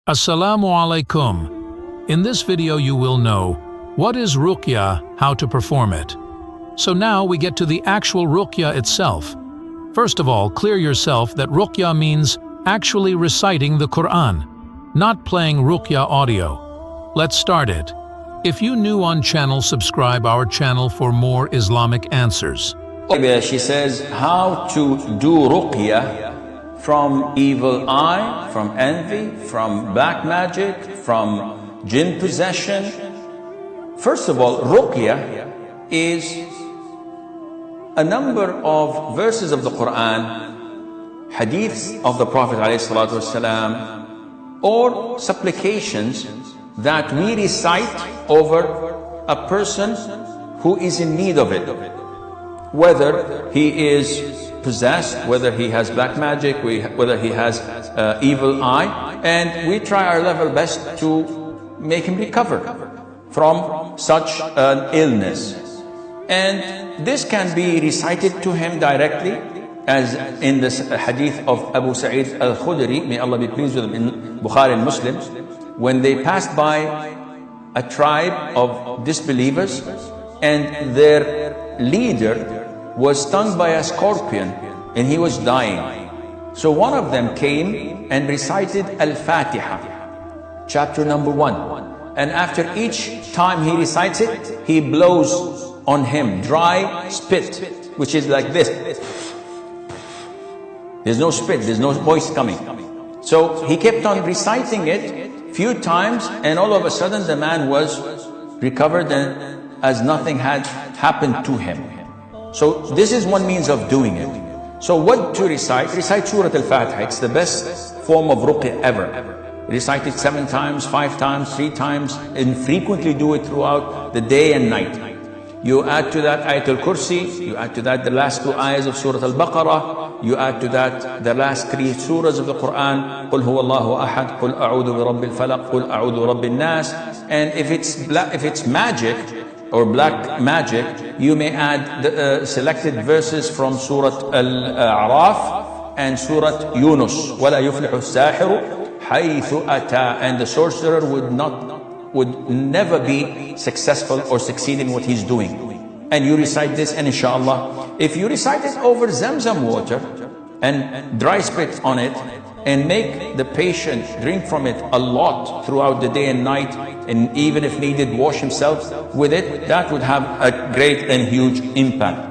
Assalamu alaikum. In this video you will know what is Ruqyah, how to perform it. So now we get to the actual Ruqyah itself. First of all, clear yourself that Ruqyah means actually reciting the Quran, not playing Ruqyah audio. Let's start it. If you new on channel, subscribe our channel for more Islamic answers. She says how to do Ruqyah from evil eye, from envy, from black magic, from jinn possession. First of all, Ruqyah is a number of verses of the Quran, hadiths of the Prophet ﷺ, or supplications that we recite over a person who is in need of it. Whether he is possessed, whether he has black magic, whether he has evil eye, and we try our level best to make him recover from such an illness. And this can be recited to him directly, as in this hadith of Abu Sa'id Al-Khudri, may Allah be pleased with him, in Bukhari and Muslim, when they passed by a tribe of disbelievers and their leader was stung by a scorpion and he was dying. So one of them came and recited Al-Fatiha, chapter number 1. And after each time he recites it, he blows on him dry spit, which is like this. There's no spit, there's no voice coming. So he kept on reciting it few times, and all of a sudden the man was recovered and as nothing had happened to him. So this is one means of doing it. So what to recite? Recite Surah Al-Fatiha. It's the best form of Ruqyah ever. Recite it 7 times, 5 times, 3 times, and frequently do it throughout the day and night. You add to that Ayat al-Kursi, you add to that the last 2 ayahs of Surah Al-Baqarah, you add to that the last 3 surahs of the Quran, قُلْ هُوَ اللَّهُ أَحَدْ قُلْ أَعُوذُ بِرَبِّ الْفَلَقِ قُلْ أَعُوذُ بِرَبِّ النَّاسِ. And if it's magic or black magic, you may add the selected verses from Surah Al-A'raf and Surah Yunus. وَلَا يُفْلِحُ السَّاحِرُ حَيْثُ أَتَى. And the sorcerer would never be successful or succeed in what he's doing. And you recite this, and inshallah, if you recite it over Zamzam water and dry spit on it, and make the patient drink from it a lot throughout the day and night, and even if needed wash himself with it, that would have a great and huge impact.